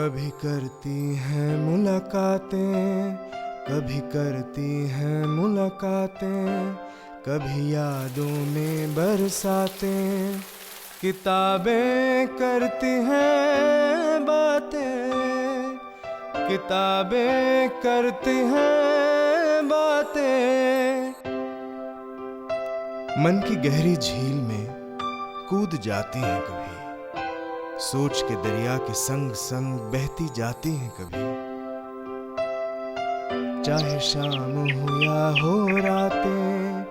कभी करती हैं मुलाकातें, कभी करती हैं मुलाकातें, कभी यादों में बरसातें, किताबें करती हैं बातें, किताबें करती हैं बातें। मन की गहरी झील में कूद जाती हैं कभी, सोच के दरिया के संग संग बहती जाती हैं कभी। चाहे शाम हो या हो रातें,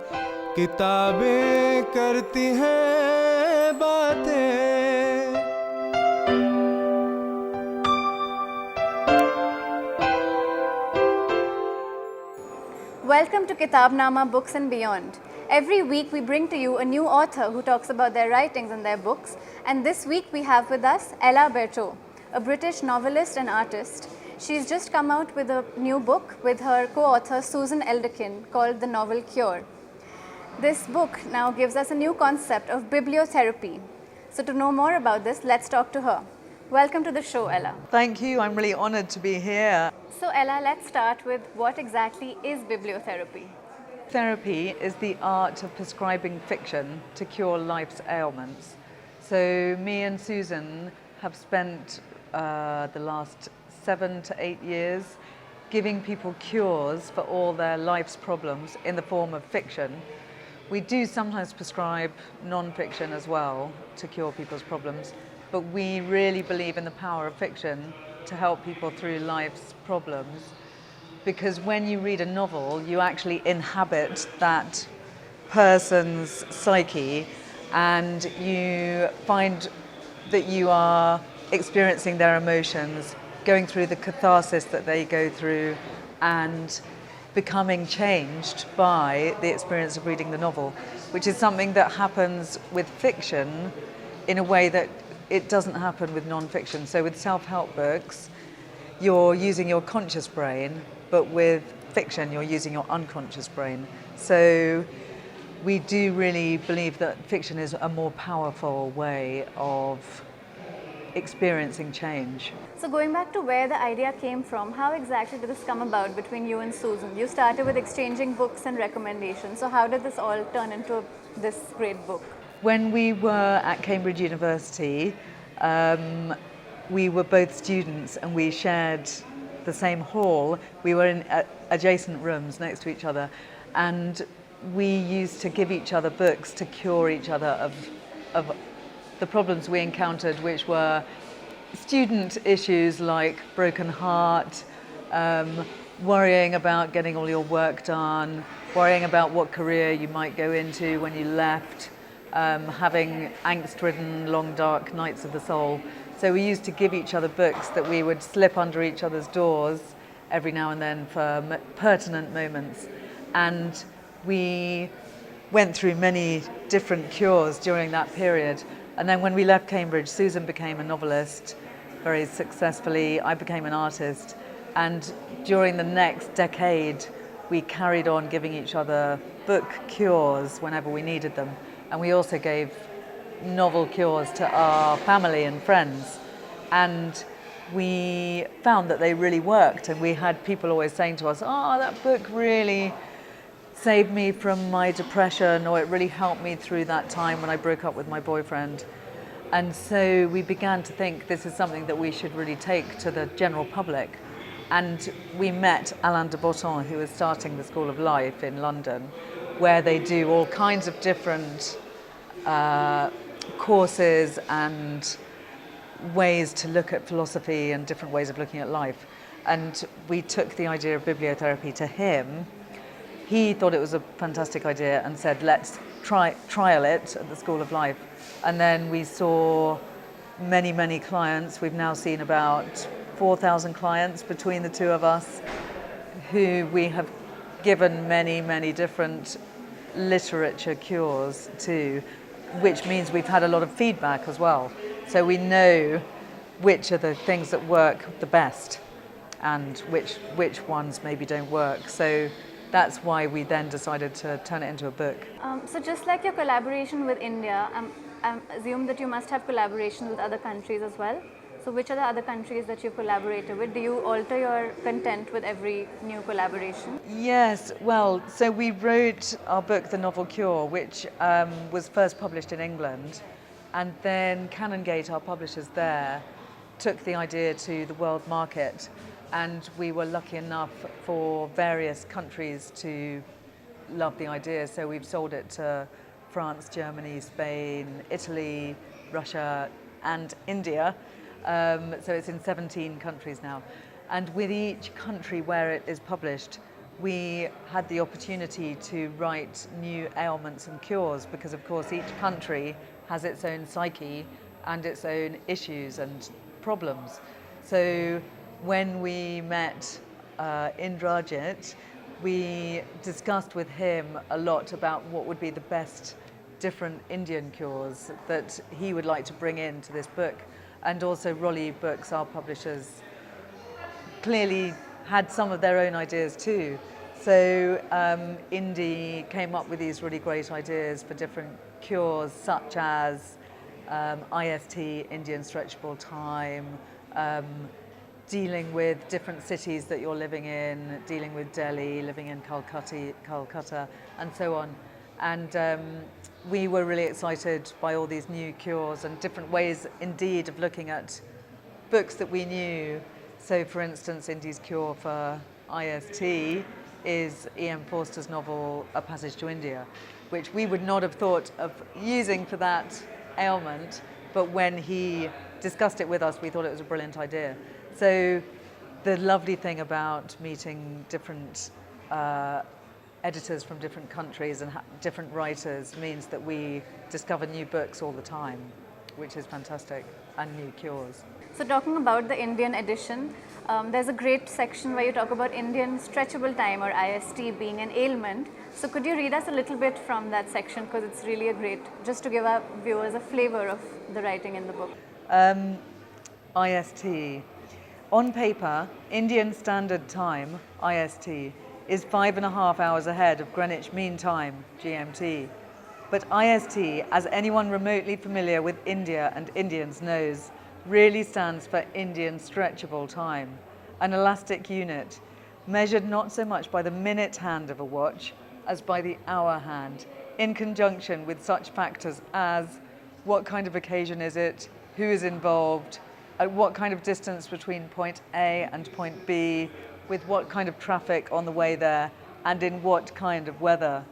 किताबें करती हैं बातें। Welcome to Kitaabnama Books and Beyond. Every week we bring to you a new author who talks about their writings and their books. And this week we have with us Ella Berto, a British novelist and artist. She's just come out with a new book with her co-author Susan Elderkin called The Novel Cure. This book now gives us a new concept of bibliotherapy. So to know more about this, let's talk to her. Welcome to the show, Ella. Thank you. I'm really honored to be here. So Ella, let's start with what exactly is bibliotherapy? Therapy is the art of prescribing fiction to cure life's ailments. So me and Susan have spent the last 7 to 8 years giving people cures for all their life's problems in the form of fiction. We do sometimes prescribe non-fiction as well to cure people's problems, but we really believe in the power of fiction to help people through life's problems. Because when you read a novel, you actually inhabit that person's psyche and you find that you are experiencing their emotions, going through the catharsis that they go through and becoming changed by the experience of reading the novel, which is something that happens with fiction in a way that it doesn't happen with non-fiction. So with self-help books, you're using your conscious brain, but with fiction, you're using your unconscious brain. So we do really believe that fiction is a more powerful way of experiencing change. So going back to where the idea came from, how exactly did this come about between you and Susan? You started with exchanging books and recommendations. So how did this all turn into this great book? When we were at Cambridge University, we were both students and we shared the same hall. We were in adjacent rooms next to each other, and we used to give each other books to cure each other of the problems we encountered, which were student issues like broken heart, worrying about getting all your work done, worrying about what career you might go into when you left, having angst-ridden long dark nights of the soul. So we used to give each other books that we would slip under each other's doors every now and then for pertinent moments. And we went through many different cures during that period. And then when we left Cambridge, Susan became a novelist very successfully. I became an artist. And during the next decade, we carried on giving each other book cures whenever we needed them. And we also gave novel cures to our family and friends, and we found that they really worked. And we had people always saying to us, "Oh, that book really saved me from my depression," or "It really helped me through that time when I broke up with my boyfriend." And so we began to think this is something that we should really take to the general public. And we met Alain de Botton, who is starting the School of Life in London, where they do all kinds of different courses and ways to look at philosophy and different ways of looking at life. And we took the idea of bibliotherapy to him. He thought it was a fantastic idea and said, let's trial it at the School of Life. And then we saw many, many clients. We've now seen about 4,000 clients between the two of us, who we have given many, many different literature cures to, which means we've had a lot of feedback as well. So we know which are the things that work the best and which ones maybe don't work. So that's why we then decided to turn it into a book. So just like your collaboration with India, I assume that you must have collaborations with other countries as well? So which are the other countries that you've collaborated with? Do you alter your content with every new collaboration? Yes, well, so we wrote our book, The Novel Cure, which was first published in England, and then Canongate, our publishers there, took the idea to the world market, and we were lucky enough for various countries to love the idea. So we've sold it to France, Germany, Spain, Italy, Russia, and India. So it's in 17 countries now. And with each country where it is published, we had the opportunity to write new ailments and cures, because of course each country has its own psyche and its own issues and problems. So when we met Indrajit, we discussed with him a lot about what would be the best different Indian cures that he would like to bring into this book. And also Rolly Books, our publishers, clearly had some of their own ideas too. So Indy came up with these really great ideas for different cures, such as IST, Indian stretchable time, dealing with different cities that you're living in, dealing with Delhi, living in Calcutta, and so on. And we were really excited by all these new cures and different ways indeed of looking at books that we knew. So for instance, Indy's cure for IST is E.M. Forster's novel A Passage to India, which we would not have thought of using for that ailment, but when he discussed it with us, we thought it was a brilliant idea. So the lovely thing about meeting different editors from different countries and different writers means that we discover new books all the time, which is fantastic, and new cures. So talking about the Indian edition, there's a great section where you talk about Indian stretchable time, or IST, being an ailment. So could you read us a little bit from that section, because it's really a great, just to give our viewers a flavor of the writing in the book. IST. On paper, Indian Standard Time, IST, is 5.5 hours ahead of Greenwich Mean Time, GMT. But IST, as anyone remotely familiar with India and Indians knows, really stands for Indian Stretchable Time, an elastic unit, measured not so much by the minute hand of a watch as by the hour hand, in conjunction with such factors as what kind of occasion is it, who is involved, at what kind of distance between point A and point B, with what kind of traffic on the way there, and in what kind of weather.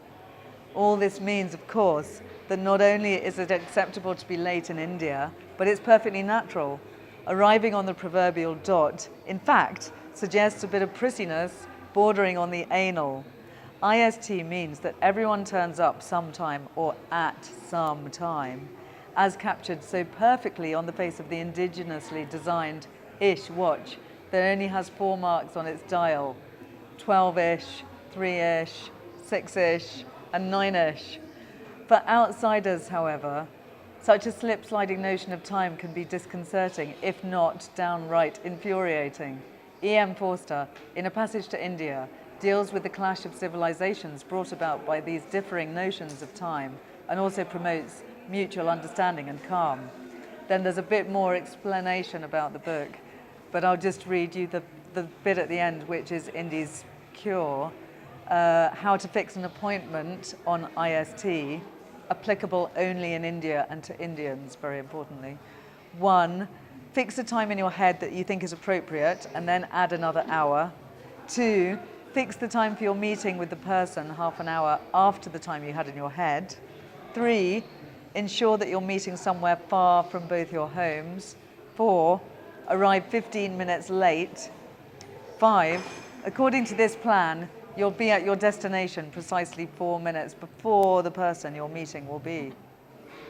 All this means, of course, that not only is it acceptable to be late in India, but it's perfectly natural. Arriving on the proverbial dot, in fact, suggests a bit of prissiness bordering on the anal. IST means that everyone turns up sometime or at some time, as captured so perfectly on the face of the indigenously designed ish watch that only has 4 marks on its dial: 12-ish, 3-ish, 6-ish, and 9-ish. For outsiders, however, such a slip-sliding notion of time can be disconcerting, if not downright infuriating. E.M. Forster, in A Passage to India, deals with the clash of civilizations brought about by these differing notions of time, and also promotes mutual understanding and calm. Then there's a bit more explanation about the book, but I'll just read you the bit at the end, which is Indy's cure. How to fix an appointment on IST, applicable only in India and to Indians, very importantly. 1, fix a time in your head that you think is appropriate and then add another hour. 2, fix the time for your meeting with the person half an hour after the time you had in your head. 3, ensure that you're meeting somewhere far from both your homes. 4, arrive 15 minutes late. 5, according to this plan, you'll be at your destination precisely 4 minutes before the person you're meeting will be.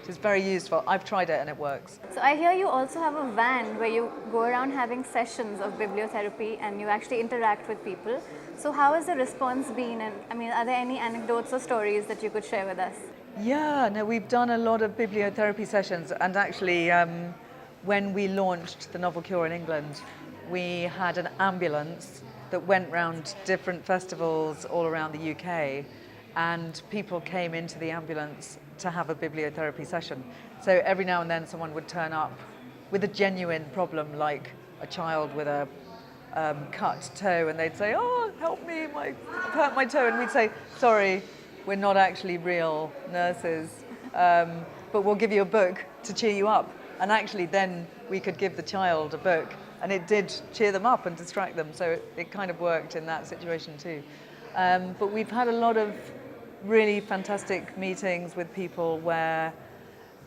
It's very useful. I've tried it and it works. So I hear you also have a van where you go around having sessions of bibliotherapy and you actually interact with people. So how has the response been? And I mean, are there any anecdotes or stories that you could share with us? Yeah, no, we've done a lot of bibliotherapy sessions, and actually when we launched The Novel Cure in England, we had an ambulance that went round different festivals all around the UK, and people came into the ambulance to have a bibliotherapy session. So every now and then someone would turn up with a genuine problem like a child with a cut toe, and they'd say, "Oh, help me, I've hurt my toe," and we'd say, "Sorry, we're not actually real nurses, but we'll give you a book to cheer you up." And actually then we could give the child a book, and it did cheer them up and distract them, so it kind of worked in that situation too. But we've had a lot of really fantastic meetings with people where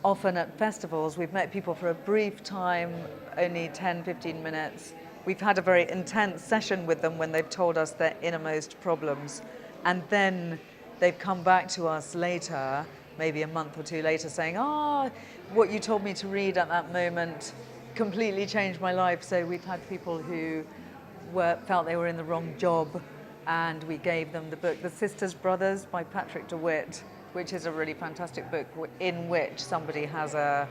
often at festivals we've met people for a brief time, only 10, 15 minutes. We've had a very intense session with them when they've told us their innermost problems, and then they've come back to us later, maybe a month or two later, saying, what you told me to read at that moment completely changed my life. So we've had people who felt they were in the wrong job, and we gave them the book The Sisters Brothers by Patrick DeWitt, which is a really fantastic book in which somebody has a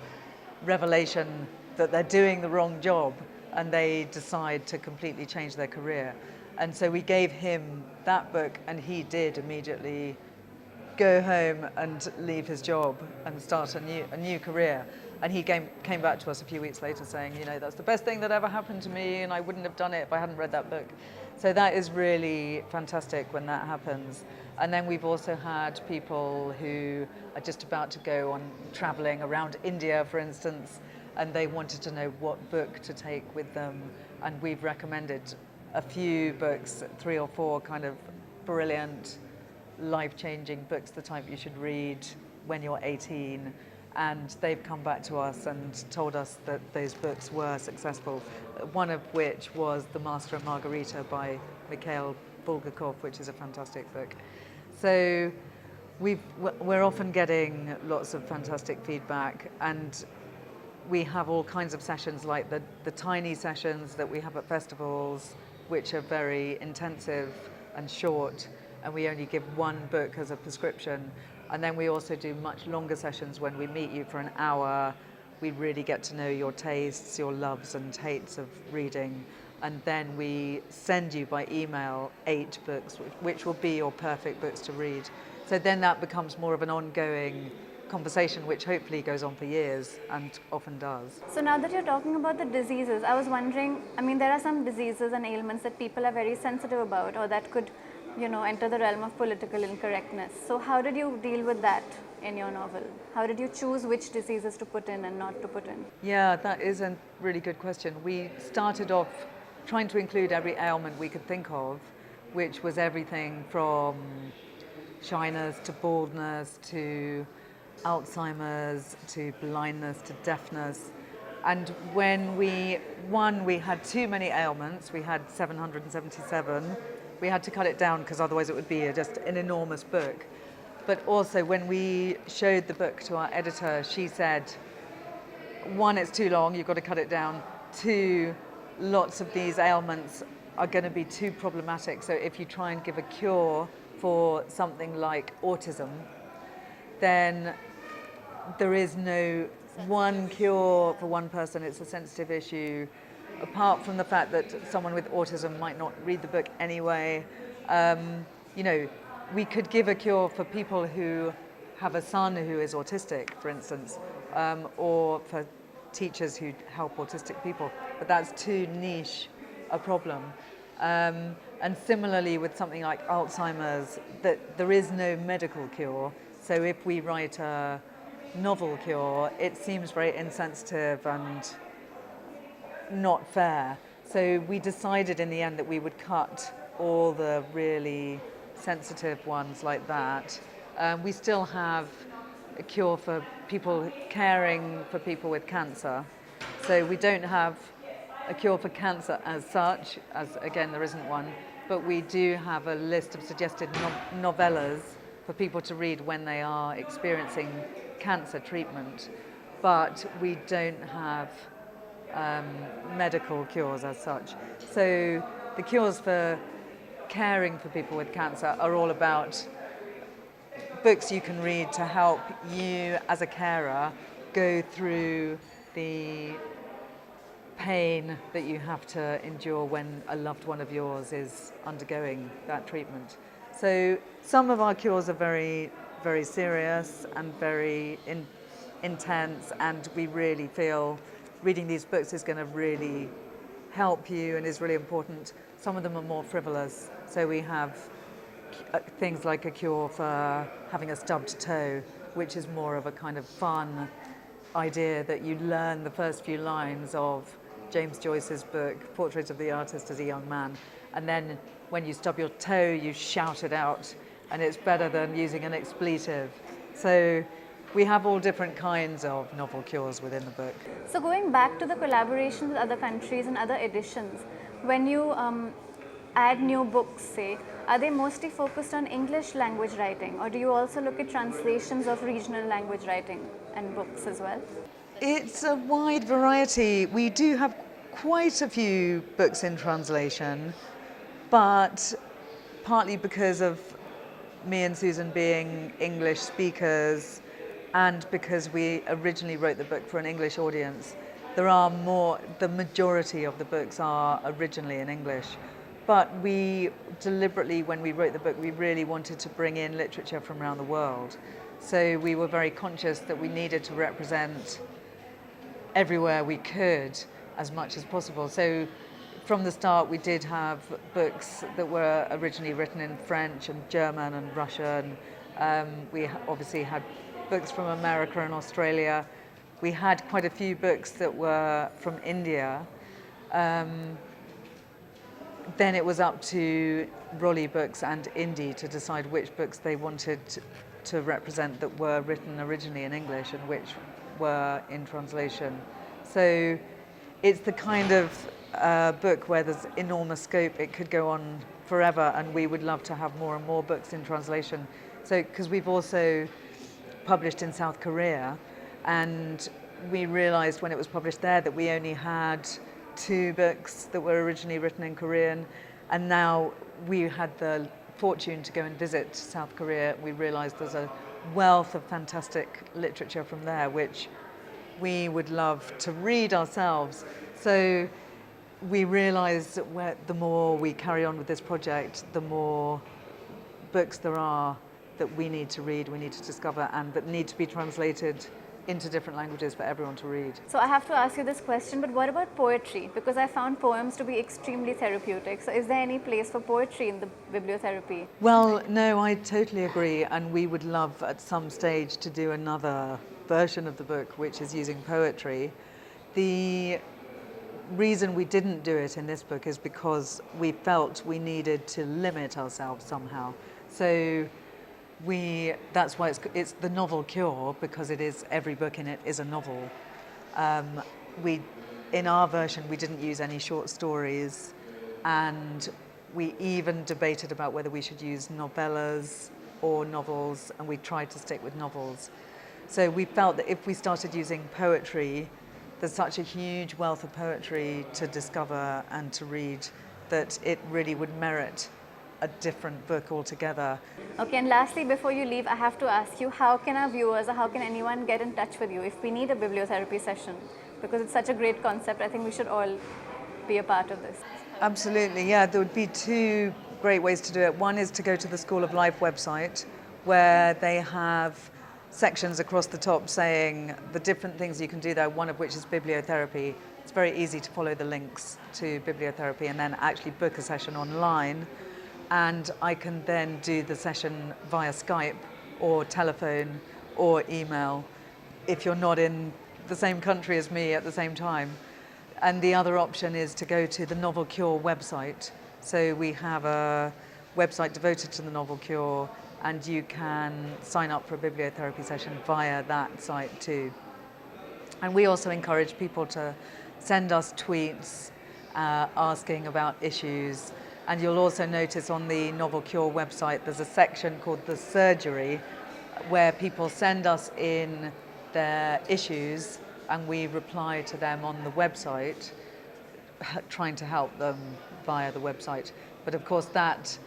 revelation that they're doing the wrong job and they decide to completely change their career. And so we gave him that book, and he did immediately go home and leave his job and start a new career. And he came back to us a few weeks later saying, that's the best thing that ever happened to me, and I wouldn't have done it if I hadn't read that book. So that is really fantastic when that happens. And then we've also had people who are just about to go on traveling around India, for instance, and they wanted to know what book to take with them. And we've recommended a few books, 3 or 4 kind of brilliant, life-changing books, the type you should read when you're 18. And they've come back to us and told us that those books were successful, one of which was The Master and Margarita by Mikhail Bulgakov, which is a fantastic book. So we're often getting lots of fantastic feedback, and we have all kinds of sessions like the tiny sessions that we have at festivals, which are very intensive and short, and we only give 1 book as a prescription. And then we also do much longer sessions when we meet you for an hour. We really get to know your tastes, your loves and hates of reading. And then we send you by email 8 books, which will be your perfect books to read. So then that becomes more of an ongoing conversation, which hopefully goes on for years and often does. So now that you're talking about the diseases, I was wondering, there are some diseases and ailments that people are very sensitive about, or that could enter the realm of political incorrectness. So how did you deal with that in your novel? How did you choose which diseases to put in and not to put in? Yeah, that is a really good question. We started off trying to include every ailment we could think of, which was everything from shyness to baldness to Alzheimer's to blindness to deafness. And when we had too many ailments, we had 777. We had to cut it down because otherwise it would be just an enormous book. But also when we showed the book to our editor, she said, 1, it's too long, you've got to cut it down. 2, lots of these ailments are going to be too problematic. So if you try and give a cure for something like autism, then there is no one cure for one person. It's a sensitive issue. Apart from the fact that someone with autism might not read the book anyway, we could give a cure for people who have a son who is autistic, for instance, or for teachers who help autistic people, but that's too niche a problem. And similarly with something like Alzheimer's, that there is no medical cure. So if we write a novel cure, it seems very insensitive and not fair. So we decided in the end that we would cut all the really sensitive ones like that. We still have a cure for people caring for people with cancer. So we don't have a cure for cancer as such, as again there isn't one, but we do have a list of suggested novellas for people to read when they are experiencing cancer treatment. But we don't have medical cures as such. So the cures for caring for people with cancer are all about books you can read to help you as a carer go through the pain that you have to endure when a loved one of yours is undergoing that treatment. So some of our cures are very, very serious and very intense, and we really feel reading these books is going to really help you and is really important. Some of them are more frivolous. So we have things like A Cure for Having a Stubbed Toe, which is more of a kind of fun idea that you learn the first few lines of James Joyce's book, Portrait of the Artist as a Young Man. And then when you stub your toe, you shout it out, and it's better than using an expletive. So we have all different kinds of novel cures within the book. So going back to the collaborations with other countries and other editions, when you add new books, say, are they mostly focused on English language writing, or do you also look at translations of regional language writing and books as well? It's a wide variety. We do have quite a few books in translation, but partly because of me and Susan being English speakers and because we originally wrote the book for an English audience, the majority of the books are originally in English. But we deliberately, when we wrote the book, we really wanted to bring in literature from around the world. So we were very conscious that we needed to represent everywhere we could as much as possible. So from the start, we did have books that were originally written in French and German and Russian. We obviously had books from America and Australia. We had quite a few books that were from India. Then it was up to Rolly Books and Indie to decide which books they wanted to represent that were written originally in English and which were in translation. So it's the kind of book where there's enormous scope. It could go on forever, and we would love to have more and more books in translation. So, because we've also published in South Korea, and we realized when it was published there that we only had 2 books that were originally written in Korean, and now we had the fortune to go and visit South Korea. We realized there's a wealth of fantastic literature from there, which we would love to read ourselves. So we realized that the more we carry on with this project, the more books there are that we need to read, we need to discover, and that need to be translated into different languages for everyone to read. So I have to ask you this question, but what about poetry? Because I found poems to be extremely therapeutic. So is there any place for poetry in the bibliotherapy? Well, no, I totally agree, and we would love at some stage to do another version of the book which is using poetry. The reason we didn't do it in this book is because we felt we needed to limit ourselves somehow. So that's why it's the novel cure, because it is, every book in it is a novel. In our version, we didn't use any short stories, and we even debated about whether we should use novellas or novels, and we tried to stick with novels. So we felt that if we started using poetry, there's such a huge wealth of poetry to discover and to read that it really would merit a different book altogether. Okay, and lastly, before you leave, I have to ask you, how can our viewers or how can anyone get in touch with you if we need a bibliotherapy session? Because it's such a great concept, I think we should all be a part of this. Absolutely, yeah. There would be 2 great ways to do it. One is to go to the School of Life website, where they have sections across the top saying the different things you can do there, one of which is bibliotherapy. It's very easy to follow the links to bibliotherapy and then actually book a session online. And I can then do the session via Skype or telephone or email if you're not in the same country as me at the same time. And the other option is to go to the Novel Cure website. So we have a website devoted to the Novel Cure, and you can sign up for a bibliotherapy session via that site too. And we also encourage people to send us tweets asking about issues. And you'll also notice on the Novel Cure website there's a section called The Surgery, where people send us in their issues and we reply to them on the website, trying to help them via the website. But of course that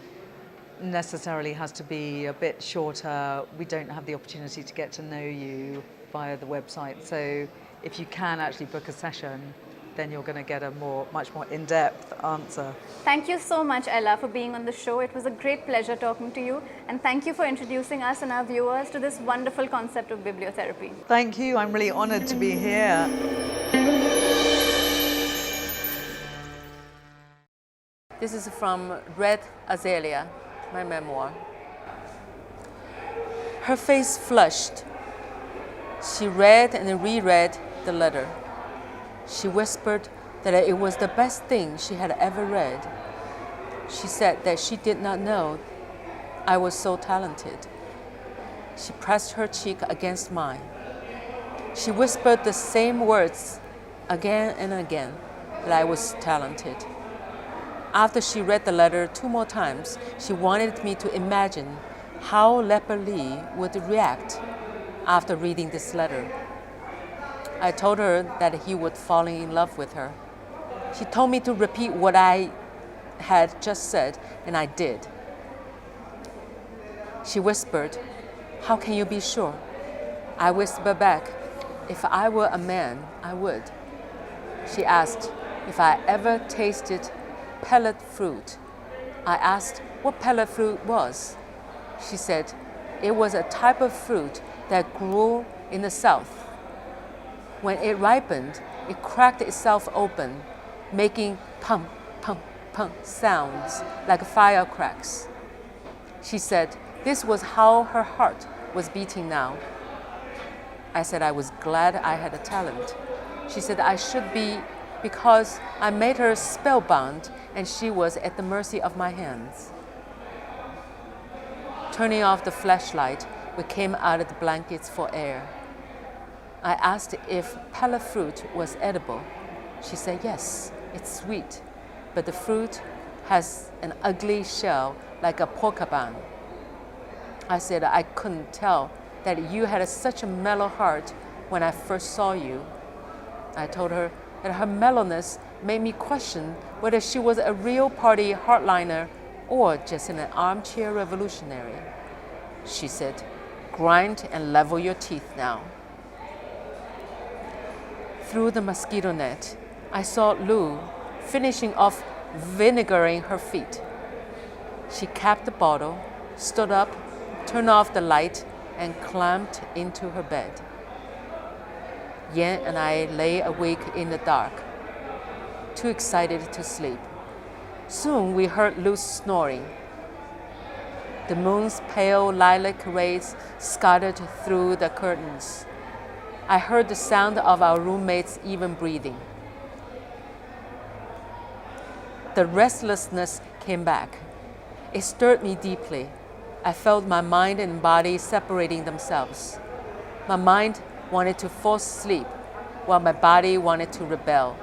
necessarily has to be a bit shorter. We don't have the opportunity to get to know you via the website. So if you can actually book a session, then you're going to get a much more in-depth answer. Thank you so much, Ella, for being on the show. It was a great pleasure talking to you, and thank you for introducing us and our viewers to this wonderful concept of bibliotherapy. Thank you. I'm really honored to be here. This is from Red Azalea, my memoir. Her face flushed. She read and reread the letter. She whispered that it was the best thing she had ever read. She said that she did not know I was so talented. She pressed her cheek against mine. She whispered the same words again and again, that I was talented. After she read the letter 2 more times, she wanted me to imagine how Leper Lee would react after reading this letter. I told her that he would fall in love with her. She told me to repeat what I had just said, and I did. She whispered, "How can you be sure?" I whispered back, "If I were a man, I would." She asked if I ever tasted pellet fruit. I asked what pellet fruit was. She said it was a type of fruit that grew in the south. When it ripened, it cracked itself open, making pum, pum, pum sounds like fire cracks. She said this was how her heart was beating now. I said I was glad I had a talent. She said I should be, because I made her spellbound and she was at the mercy of my hands. Turning off the flashlight, we came out of the blankets for air. I asked if pellet fruit was edible. She said yes, it's sweet, but the fruit has an ugly shell like a porcupine. I said I couldn't tell that you had such a mellow heart when I first saw you. I told her that her mellowness made me question whether she was a real party hardliner or just an armchair revolutionary. She said, "Grind and level your teeth now." Through the mosquito net, I saw Lou finishing off vinegaring her feet. She capped the bottle, stood up, turned off the light, and climbed into her bed. Yan and I lay awake in the dark, too excited to sleep. Soon we heard Lou snoring. The moon's pale lilac rays scattered through the curtains. I heard the sound of our roommate's even breathing. The restlessness came back. It stirred me deeply. I felt my mind and body separating themselves. My mind wanted to fall asleep, while my body wanted to rebel.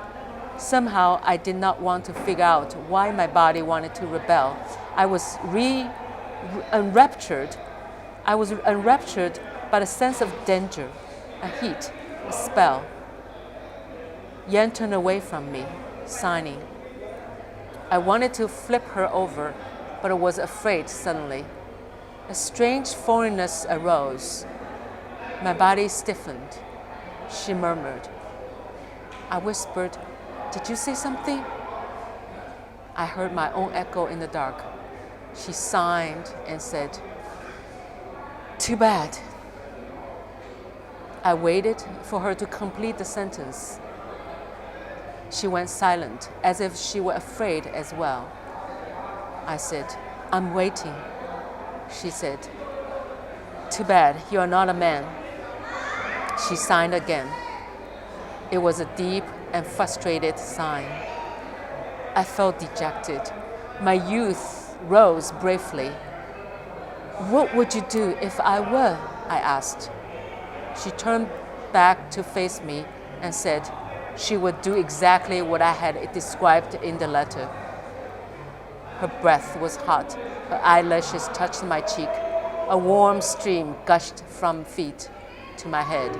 Somehow, I did not want to figure out why my body wanted to rebel. I was enraptured. I was enraptured by the sense of danger, a heat, a spell. Yan turned away from me, sighing. I wanted to flip her over, but I was afraid suddenly. A strange foreignness arose. My body stiffened. She murmured. I whispered, "Did you say something?" I heard my own echo in the dark. She sighed and said, "Too bad." I waited for her to complete the sentence. She went silent, as if she were afraid as well. I said, "I'm waiting." She said, "Too bad you are not a man." She sighed again. It was a deep and frustrated sigh. I felt dejected. My youth rose bravely. "What would you do if I were?" I asked. She turned back to face me and said she would do exactly what I had described in the letter. Her breath was hot. Her eyelashes touched my cheek. A warm stream gushed from feet to my head.